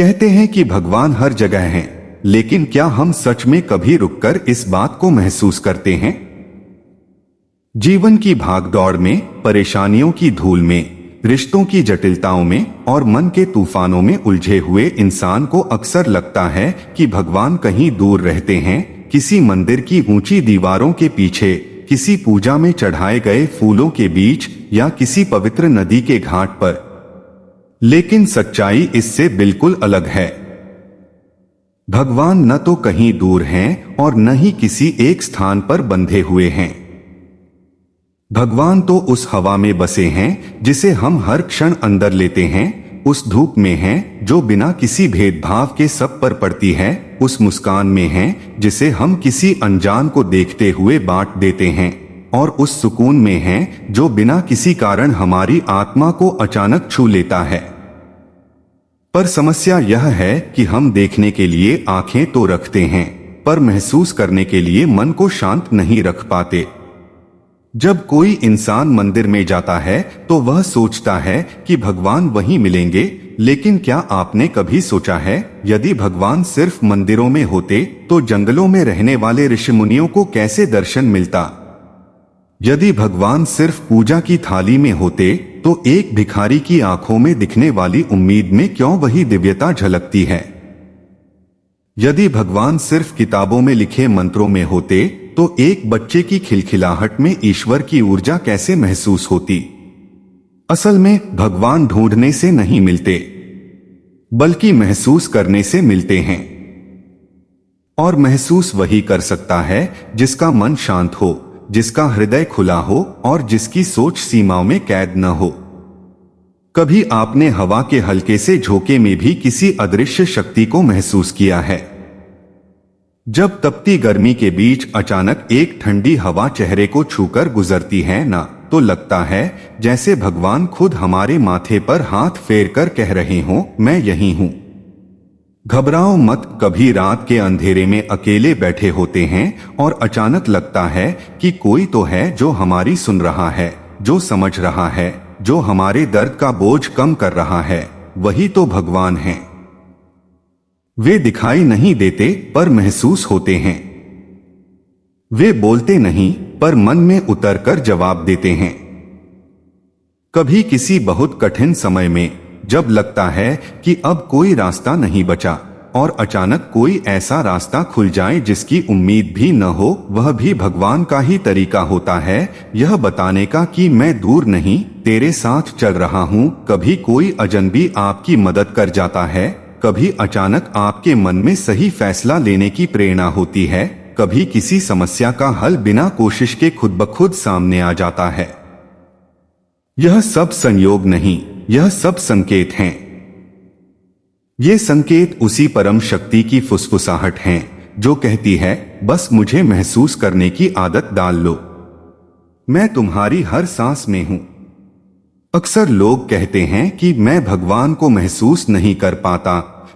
कहते हैं कि भगवान हर जगह हैं, लेकिन क्या हम सच में कभी रुककर इस बात को महसूस करते हैं? जीवन की भागदौड़ में, परेशानियों की धूल में, रिश्तों की जटिलताओं में और मन के तूफानों में उलझे हुए इंसान को अक्सर लगता है कि भगवान कहीं दूर रहते हैं, किसी मंदिर की ऊंची दीवारों के पीछे, किसी पूजा में चढ़ाए गए फूलों के बीच या किसी पवित्र नदी के घाट पर। लेकिन सच्चाई इससे बिल्कुल अलग है। भगवान न तो कहीं दूर हैं और न ही किसी एक स्थान पर बंधे हुए हैं। भगवान तो उस हवा में बसे हैं जिसे हम हर क्षण अंदर लेते हैं, उस धूप में हैं जो बिना किसी भेदभाव के सब पर पड़ती है, उस मुस्कान में हैं जिसे हम किसी अनजान को देखते हुए बांट देते हैं, और उस सुकून में हैं जो बिना किसी कारण हमारी आत्मा को अचानक छू लेता है। पर समस्या यह है कि हम देखने के लिए आंखें तो रखते हैं, पर महसूस करने के लिए मन को शांत नहीं रख पाते। जब कोई इंसान मंदिर में जाता है तो वह सोचता है कि भगवान वहीं मिलेंगे, लेकिन क्या आपने कभी सोचा है, यदि भगवान सिर्फ मंदिरों में होते तो जंगलों में रहने वाले ऋषि मुनियों को कैसे दर्शन मिलता? यदि भगवान सिर्फ पूजा की थाली में होते तो एक भिखारी की आंखों में दिखने वाली उम्मीद में क्यों वही दिव्यता झलकती है? यदि भगवान सिर्फ किताबों में लिखे मंत्रों में होते तो एक बच्चे की खिलखिलाहट में ईश्वर की ऊर्जा कैसे महसूस होती? असल में भगवान ढूंढने से नहीं मिलते, बल्कि महसूस करने से मिलते हैं। और महसूस वही कर सकता है जिसका मन शांत हो, जिसका हृदय खुला हो और जिसकी सोच सीमाओं में कैद न हो। कभी आपने हवा के हल्के से झोंके में भी किसी अदृश्य शक्ति को महसूस किया है? जब तपती गर्मी के बीच अचानक एक ठंडी हवा चेहरे को छूकर गुजरती है ना, तो लगता है जैसे भगवान खुद हमारे माथे पर हाथ फेरकर कह रहे हों, मैं यहीं हूं, घबराओ मत। कभी रात के अंधेरे में अकेले बैठे होते हैं और अचानक लगता है कि कोई तो है जो हमारी सुन रहा है, जो समझ रहा है, जो हमारे दर्द का बोझ कम कर रहा है। वही तो भगवान हैं। वे दिखाई नहीं देते पर महसूस होते हैं। वे बोलते नहीं पर मन में उतरकर जवाब देते हैं। कभी किसी बहुत कठिन समय में जब लगता है कि अब कोई रास्ता नहीं बचा और अचानक कोई ऐसा रास्ता खुल जाए जिसकी उम्मीद भी न हो, वह भी भगवान का ही तरीका होता है यह बताने का कि मैं दूर नहीं, तेरे साथ चल रहा हूँ। कभी कोई अजनबी आपकी मदद कर जाता है, कभी अचानक आपके मन में सही फैसला लेने की प्रेरणा होती है, कभी किसी समस्या का हल बिना कोशिश के खुद ब खुद सामने आ जाता है। यह सब संयोग नहीं, यह सब संकेत हैं। ये संकेत उसी परम शक्ति की फुसफुसाहट हैं जो कहती है, बस मुझे महसूस करने की आदत डाल लो, मैं तुम्हारी हर सांस में हूं। अक्सर लोग कहते हैं कि मैं भगवान को महसूस नहीं कर पाता,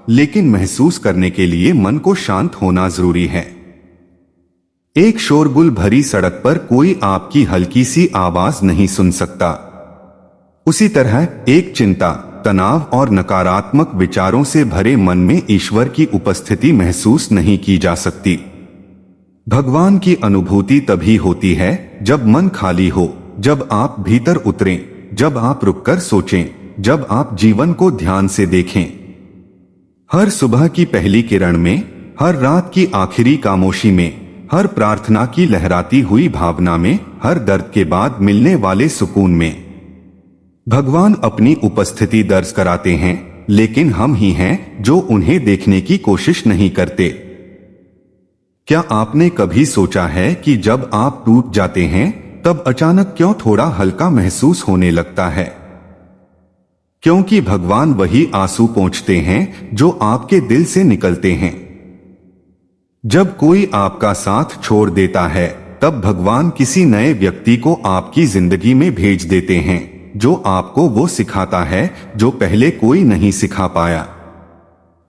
लेकिन महसूस करने के लिए मन को शांत होना जरूरी है। एक शोरगुल भरी सड़क पर कोई आपकी हल्की सी आवाज नहीं सुन सकता। उसी तरह एक चिंता, तनाव और नकारात्मक विचारों से भरे मन में ईश्वर की उपस्थिति महसूस नहीं की जा सकती। भगवान की अनुभूति तभी होती है जब मन खाली हो, जब आप भीतर उतरें, जब आप रुककर सोचें, जब आप जीवन को ध्यान से देखें। हर सुबह की पहली किरण में, हर रात की आखिरी खामोशी में, हर प्रार्थना की लहराती हुई भावना में, हर दर्द के बाद मिलने वाले सुकून में भगवान अपनी उपस्थिति दर्ज कराते हैं, लेकिन हम ही हैं जो उन्हें देखने की कोशिश नहीं करते। क्या आपने कभी सोचा है कि जब आप टूट जाते हैं तब अचानक क्यों थोड़ा हल्का महसूस होने लगता है? क्योंकि भगवान वही आंसू पोंछते हैं जो आपके दिल से निकलते हैं। जब कोई आपका साथ छोड़ देता है तब भगवान किसी नए व्यक्ति को आपकी जिंदगी में भेज देते हैं जो आपको वो सिखाता है जो पहले कोई नहीं सिखा पाया।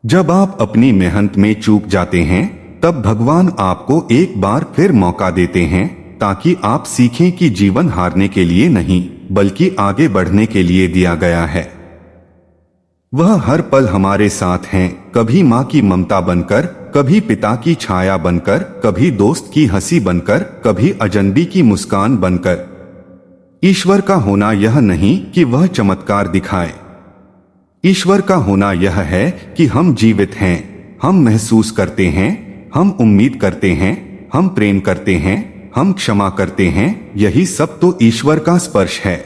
जब आप अपनी मेहनत में चूक जाते हैं तब भगवान आपको एक बार फिर मौका देते हैं ताकि आप सीखें कि जीवन हारने के लिए नहीं बल्कि आगे बढ़ने के लिए दिया गया है। वह हर पल हमारे साथ हैं, कभी माँ की ममता बनकर, कभी पिता की छाया बनकर, कभी दोस्त की हंसी बनकर, कभी अजनबी की मुस्कान बनकर। ईश्वर का होना यह नहीं कि वह चमत्कार दिखाए। ईश्वर का होना यह है कि हम जीवित हैं, हम महसूस करते हैं, हम उम्मीद करते हैं, हम प्रेम करते हैं, हम क्षमा करते हैं। यही सब तो ईश्वर का स्पर्श है।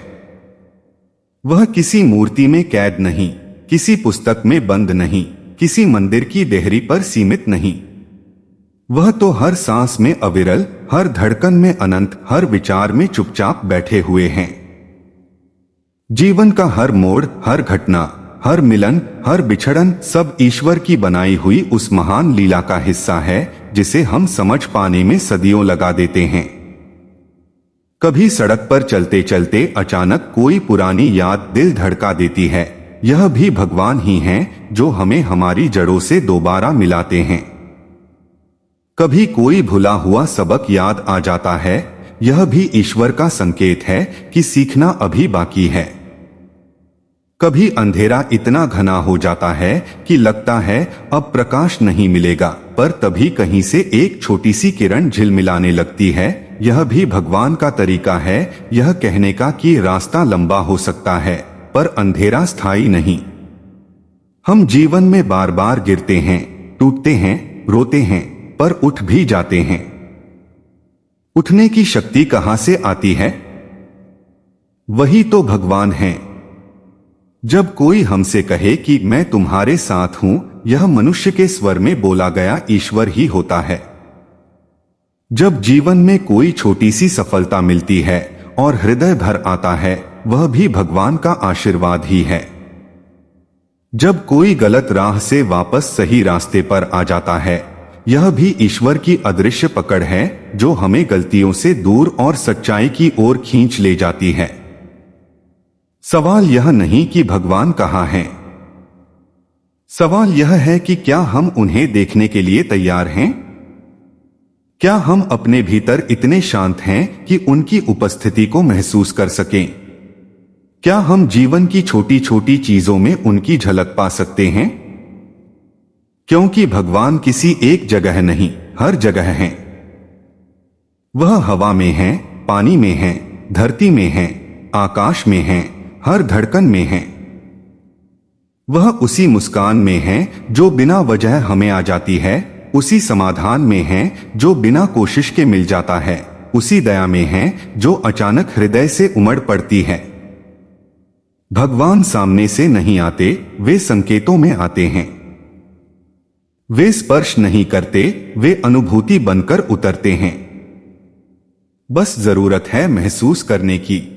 वह किसी मूर्ति में कैद नहीं, किसी पुस्तक में बंद नहीं, किसी मंदिर की देहरी पर सीमित नहीं। वह तो हर सांस में अविरल, हर धड़कन में अनंत, हर विचार में चुपचाप बैठे हुए हैं। जीवन का हर मोड़, हर घटना, हर मिलन, हर बिछड़न सब ईश्वर की बनाई हुई उस महान लीला का हिस्सा है जिसे हम समझ पाने में सदियों लगा देते हैं। कभी सड़क पर चलते चलते अचानक कोई पुरानी याद दिल धड़का देती है। यह भी भगवान ही हैं जो हमें हमारी जड़ों से दोबारा मिलाते हैं। कभी कोई भुला हुआ सबक याद आ जाता है। यह भी ईश्वर का संकेत है कि सीखना अभी बाकी है। कभी अंधेरा इतना घना हो जाता है कि लगता है अब प्रकाश नहीं मिलेगा, पर तभी कहीं से एक छोटी सी किरण झिलमिलाने लगती है। यह भी भगवान का तरीका है यह कहने का कि रास्ता लंबा हो सकता है पर अंधेरा स्थायी नहीं। हम जीवन में बार बार गिरते हैं, टूटते हैं, रोते हैं, पर उठ भी जाते हैं। उठने की शक्ति कहां से आती है? वही तो भगवान है। जब कोई हमसे कहे कि मैं तुम्हारे साथ हूं, यह मनुष्य के स्वर में बोला गया ईश्वर ही होता है। जब जीवन में कोई छोटी सी सफलता मिलती है और हृदय भर आता है, वह भी भगवान का आशीर्वाद ही है। जब कोई गलत राह से वापस सही रास्ते पर आ जाता है, यह भी ईश्वर की अदृश्य पकड़ है जो हमें गलतियों से दूर और सच्चाई की ओर खींच ले जाती है। सवाल यह नहीं कि भगवान कहाँ हैं। सवाल यह है कि क्या हम उन्हें देखने के लिए तैयार हैं? क्या हम अपने भीतर इतने शांत हैं कि उनकी उपस्थिति को महसूस कर सकें? क्या हम जीवन की छोटी छोटी चीजों में उनकी झलक पा सकते हैं? क्योंकि भगवान किसी एक जगह नहीं, हर जगह हैं। वह हवा में है, पानी में है, धरती में है, आकाश में है, हर धड़कन में है। वह उसी मुस्कान में है जो बिना वजह हमें आ जाती है, उसी समाधान में है जो बिना कोशिश के मिल जाता है, उसी दया में है जो अचानक हृदय से उमड़ पड़ती है। भगवान सामने से नहीं आते, वे संकेतों में आते हैं। वे स्पर्श नहीं करते, वे अनुभूति बनकर उतरते हैं। बस जरूरत है महसूस करने की।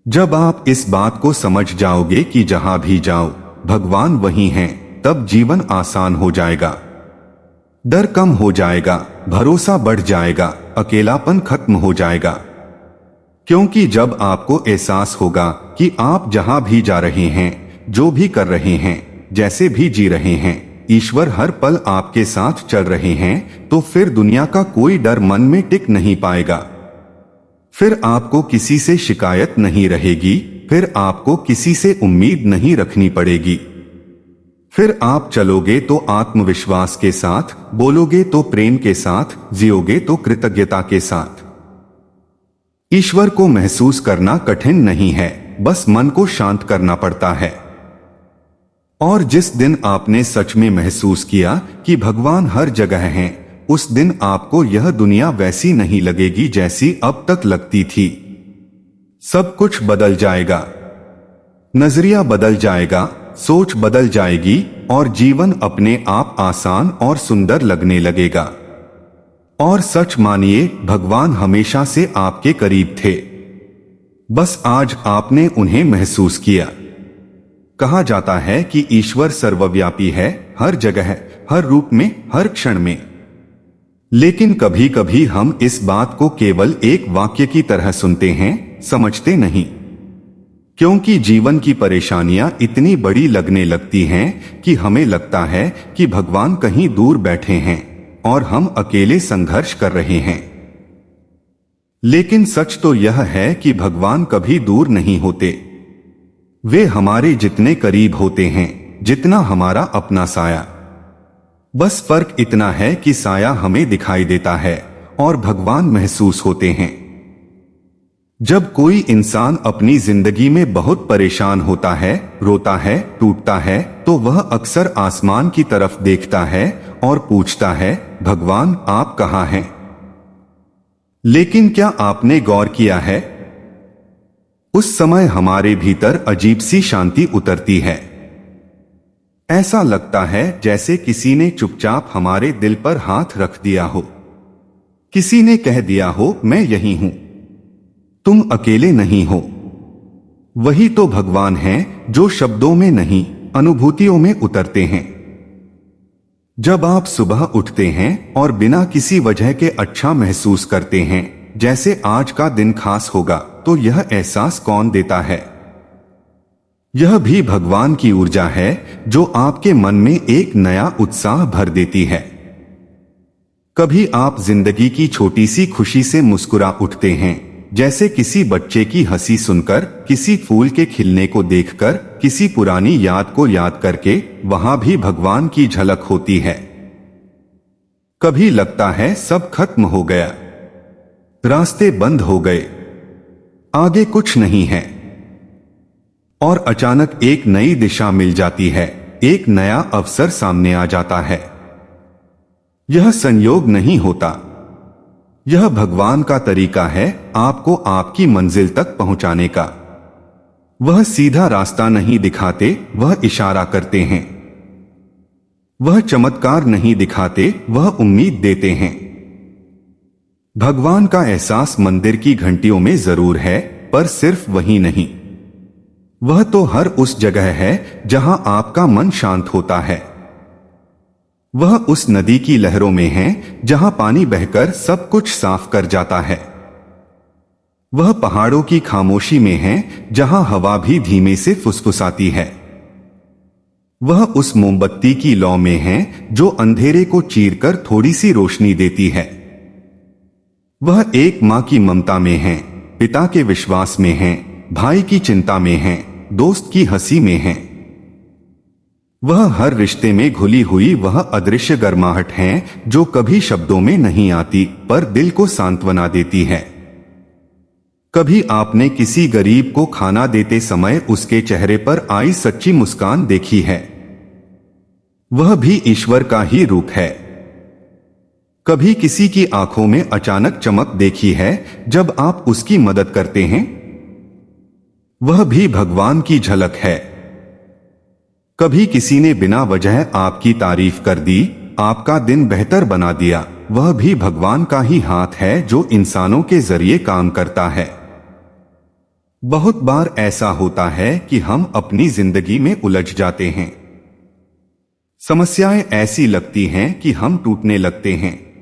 जब आप इस बात को समझ जाओगे कि जहां भी जाओ भगवान वहीं हैं, तब जीवन आसान हो जाएगा। डर कम हो जाएगा, भरोसा बढ़ जाएगा, अकेलापन खत्म हो जाएगा। क्योंकि जब आपको एहसास होगा कि आप जहां भी जा रहे हैं, जो भी कर रहे हैं, जैसे भी जी रहे हैं, ईश्वर हर पल आपके साथ चल रहे हैं, तो फिर दुनिया का कोई डर मन में टिक नहीं पाएगा। फिर आपको किसी से शिकायत नहीं रहेगी, फिर आपको किसी से उम्मीद नहीं रखनी पड़ेगी। फिर आप चलोगे तो आत्मविश्वास के साथ, बोलोगे तो प्रेम के साथ, जियोगे तो कृतज्ञता के साथ। ईश्वर को महसूस करना कठिन नहीं है, बस मन को शांत करना पड़ता है। और जिस दिन आपने सच में महसूस किया कि भगवान हर जगह हैं, उस दिन आपको यह दुनिया वैसी नहीं लगेगी जैसी अब तक लगती थी। सब कुछ बदल जाएगा, नजरिया बदल जाएगा, सोच बदल जाएगी और जीवन अपने आप आसान और सुंदर लगने लगेगा। और सच मानिए, भगवान हमेशा से आपके करीब थे, बस आज आपने उन्हें महसूस किया। कहा जाता है कि ईश्वर सर्वव्यापी है, हर जगह, हर रूप में, हर क्षण में। लेकिन कभी कभी हम इस बात को केवल एक वाक्य की तरह सुनते हैं, समझते नहीं। क्योंकि जीवन की परेशानियां इतनी बड़ी लगने लगती हैं कि हमें लगता है कि भगवान कहीं दूर बैठे हैं और हम अकेले संघर्ष कर रहे हैं। लेकिन सच तो यह है कि भगवान कभी दूर नहीं होते। वे हमारे जितने करीब होते हैं जितना हमारा अपना साया। बस फर्क इतना है कि साया हमें दिखाई देता है और भगवान महसूस होते हैं। जब कोई इंसान अपनी जिंदगी में बहुत परेशान होता है, रोता है, टूटता है, तो वह अक्सर आसमान की तरफ देखता है और पूछता है, भगवान आप कहाँ हैं? लेकिन क्या आपने गौर किया है, उस समय हमारे भीतर अजीब सी शांति उतरती है। ऐसा लगता है जैसे किसी ने चुपचाप हमारे दिल पर हाथ रख दिया हो। किसी ने कह दिया हो, मैं यही हूं, तुम अकेले नहीं हो। वही तो भगवान हैं जो शब्दों में नहीं, अनुभूतियों में उतरते हैं। जब आप सुबह उठते हैं और बिना किसी वजह के अच्छा महसूस करते हैं, जैसे आज का दिन खास होगा, तो यह एहसास कौन देता है? यह भी भगवान की ऊर्जा है जो आपके मन में एक नया उत्साह भर देती है। कभी आप जिंदगी की छोटी सी खुशी से मुस्कुरा उठते हैं, जैसे किसी बच्चे की हंसी सुनकर, किसी फूल के खिलने को देखकर, किसी पुरानी याद को याद करके। वहां भी भगवान की झलक होती है। कभी लगता है सब खत्म हो गया, रास्ते बंद हो गए, आगे कुछ नहीं है, और अचानक एक नई दिशा मिल जाती है, एक नया अवसर सामने आ जाता है। यह संयोग नहीं होता, यह भगवान का तरीका है आपको आपकी मंजिल तक पहुंचाने का। वह सीधा रास्ता नहीं दिखाते, वह इशारा करते हैं। वह चमत्कार नहीं दिखाते, वह उम्मीद देते हैं। भगवान का एहसास मंदिर की घंटियों में जरूर है, पर सिर्फ वही नहीं। वह तो हर उस जगह है जहां आपका मन शांत होता है। वह उस नदी की लहरों में है जहां पानी बहकर सब कुछ साफ कर जाता है। वह पहाड़ों की खामोशी में है जहां हवा भी धीमे से फुसफुसाती है। वह उस मोमबत्ती की लौ में है जो अंधेरे को चीरकर थोड़ी सी रोशनी देती है। वह एक मां की ममता में है, पिता के विश्वास में है, भाई की चिंता में है, दोस्त की हंसी में है। वह हर रिश्ते में घुली हुई वह अदृश्य गर्माहट है जो कभी शब्दों में नहीं आती, पर दिल को सांत्वना देती है। कभी आपने किसी गरीब को खाना देते समय उसके चेहरे पर आई सच्ची मुस्कान देखी है? वह भी ईश्वर का ही रूप है। कभी किसी की आंखों में अचानक चमक देखी है जब आप उसकी मदद करते हैं? वह भी भगवान की झलक है। कभी किसी ने बिना वजह आपकी तारीफ कर दी, आपका दिन बेहतर बना दिया, वह भी भगवान का ही हाथ है जो इंसानों के जरिए काम करता है। बहुत बार ऐसा होता है कि हम अपनी जिंदगी में उलझ जाते हैं। समस्याएं ऐसी लगती हैं कि हम टूटने लगते हैं।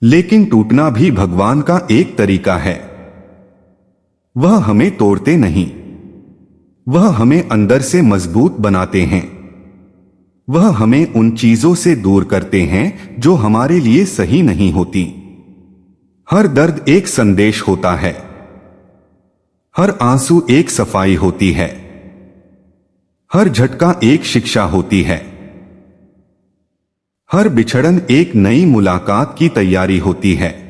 लेकिन टूटना भी भगवान का एक तरीका है। वह हमें तोड़ते नहीं, वह हमें अंदर से मजबूत बनाते हैं। वह हमें उन चीजों से दूर करते हैं जो हमारे लिए सही नहीं होती। हर दर्द एक संदेश होता है, हर आंसू एक सफाई होती है, हर झटका एक शिक्षा होती है, हर बिछड़न एक नई मुलाकात की तैयारी होती है।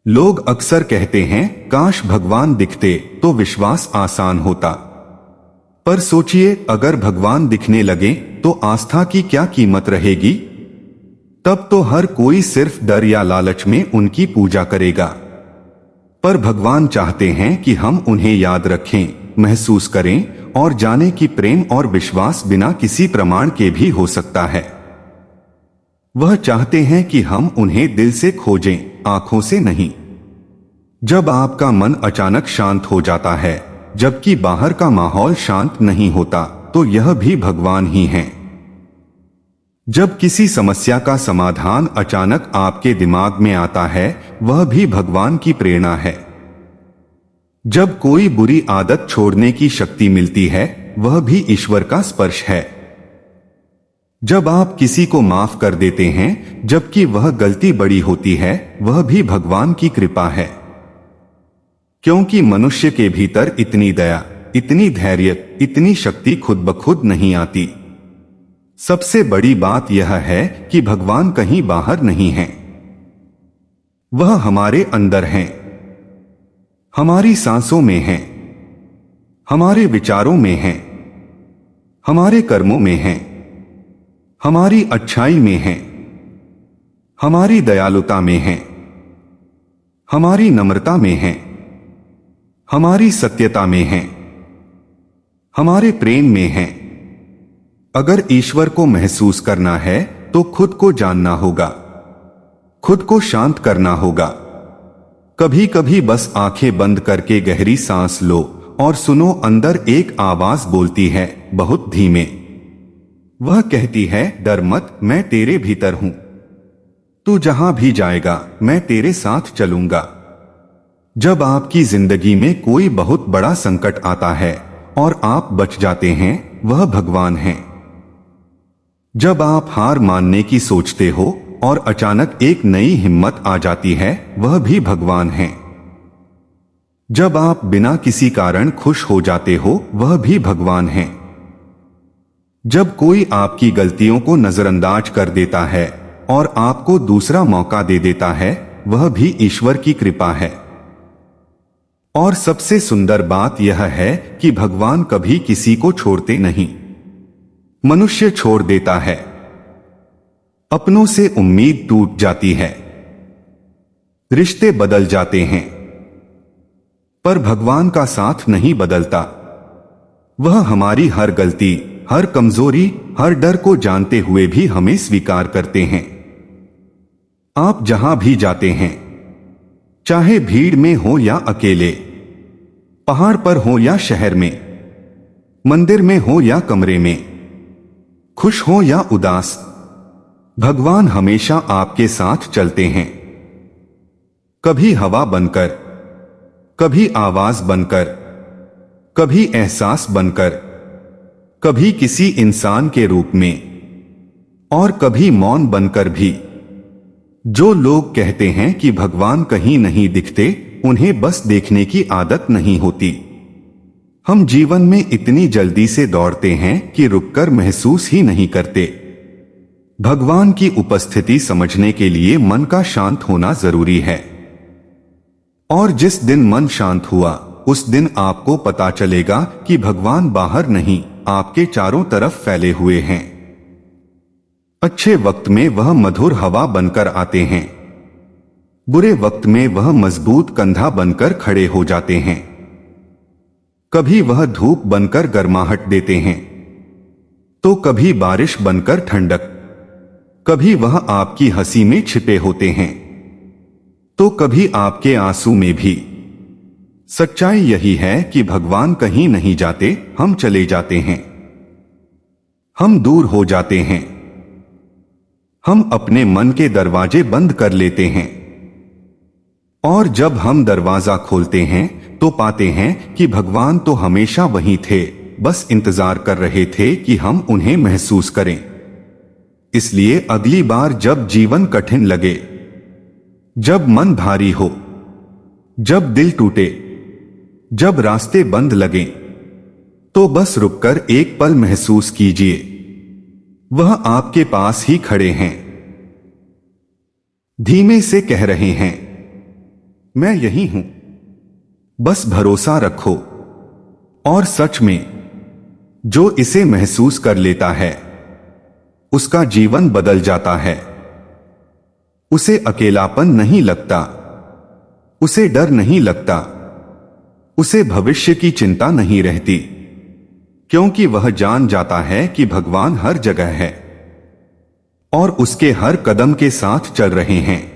लोग अक्सर कहते हैं, काश भगवान दिखते तो विश्वास आसान होता। पर सोचिए, अगर भगवान दिखने लगे तो आस्था की क्या कीमत रहेगी? तब तो हर कोई सिर्फ डर या लालच में उनकी पूजा करेगा। पर भगवान चाहते हैं कि हम उन्हें याद रखें, महसूस करें और जाने कि प्रेम और विश्वास बिना किसी प्रमाण के भी हो सकता है। वह चाहते हैं कि हम उन्हें दिल से खोजें, आंखों से नहीं। जब आपका मन अचानक शांत हो जाता है, जबकि बाहर का माहौल शांत नहीं होता, तो यह भी भगवान ही हैं। जब किसी समस्या का समाधान अचानक आपके दिमाग में आता है, वह भी भगवान की प्रेरणा है। जब कोई बुरी आदत छोड़ने की शक्ति मिलती है, वह भी ईश्वर का स्पर्श है। जब आप किसी को माफ कर देते हैं जबकि वह गलती बड़ी होती है, वह भी भगवान की कृपा है। क्योंकि मनुष्य के भीतर इतनी दया, इतनी धैर्य, इतनी शक्ति खुद ब खुद नहीं आती। सबसे बड़ी बात यह है कि भगवान कहीं बाहर नहीं है, वह हमारे अंदर हैं, हमारी सांसों में हैं, हमारे विचारों में हैं, हमारे कर्मों में हैं, हमारी अच्छाई में हैं, हमारी दयालुता में हैं, हमारी नम्रता में हैं, हमारी सत्यता में हैं, हमारे प्रेम में हैं। अगर ईश्वर को महसूस करना है तो खुद को जानना होगा, खुद को शांत करना होगा। कभी कभी बस आंखें बंद करके गहरी सांस लो और सुनो, अंदर एक आवाज बोलती है, बहुत धीमे। वह कहती है, डर मत, मैं तेरे भीतर हूं, तू जहां भी जाएगा मैं तेरे साथ चलूंगा। जब आपकी जिंदगी में कोई बहुत बड़ा संकट आता है और आप बच जाते हैं, वह भगवान हैं। जब आप हार मानने की सोचते हो और अचानक एक नई हिम्मत आ जाती है, वह भी भगवान हैं। जब आप बिना किसी कारण खुश हो जाते हो, वह भी भगवान हैं। जब कोई आपकी गलतियों को नजरअंदाज कर देता है और आपको दूसरा मौका दे देता है, वह भी ईश्वर की कृपा है। और सबसे सुंदर बात यह है कि भगवान कभी किसी को छोड़ते नहीं। मनुष्य छोड़ देता है, अपनों से उम्मीद टूट जाती है, रिश्ते बदल जाते हैं, पर भगवान का साथ नहीं बदलता। वह हमारी हर गलती, हर कमजोरी, हर डर को जानते हुए भी हमें स्वीकार करते हैं। आप जहां भी जाते हैं, चाहे भीड़ में हो या अकेले, पहाड़ पर हो या शहर में, मंदिर में हो या कमरे में, खुश हो या उदास, भगवान हमेशा आपके साथ चलते हैं। कभी हवा बनकर, कभी आवाज बनकर, कभी एहसास बनकर, कभी किसी इंसान के रूप में, और कभी मौन बनकर भी। जो लोग कहते हैं कि भगवान कहीं नहीं दिखते, उन्हें बस देखने की आदत नहीं होती। हम जीवन में इतनी जल्दी से दौड़ते हैं कि रुककर महसूस ही नहीं करते। भगवान की उपस्थिति समझने के लिए मन का शांत होना जरूरी है। और जिस दिन मन शांत हुआ, उस दिन आपको पता चलेगा कि भगवान बाहर नहीं, आपके चारों तरफ फैले हुए हैं। अच्छे वक्त में वह मधुर हवा बनकर आते हैं, बुरे वक्त में वह मजबूत कंधा बनकर खड़े हो जाते हैं। कभी वह धूप बनकर गर्माहट देते हैं, तो कभी बारिश बनकर ठंडक। कभी वह आपकी हंसी में छिपे होते हैं, तो कभी आपके आंसू में भी। सच्चाई यही है कि भगवान कहीं नहीं जाते, हम चले जाते हैं। हम दूर हो जाते हैं, हम अपने मन के दरवाजे बंद कर लेते हैं, और जब हम दरवाजा खोलते हैं तो पाते हैं कि भगवान तो हमेशा वहीं थे, बस इंतजार कर रहे थे कि हम उन्हें महसूस करें। इसलिए अगली बार जब जीवन कठिन लगे, जब मन भारी हो, जब दिल टूटे, जब रास्ते बंद लगे, तो बस रुककर एक पल महसूस कीजिए, वह आपके पास ही खड़े हैं, धीमे से कह रहे हैं, मैं यही हूं, बस भरोसा रखो। और सच में जो इसे महसूस कर लेता है, उसका जीवन बदल जाता है। उसे अकेलापन नहीं लगता, उसे डर नहीं लगता, उसे भविष्य की चिंता नहीं रहती, क्योंकि वह जान जाता है कि भगवान हर जगह है और उसके हर कदम के साथ चल रहे हैं।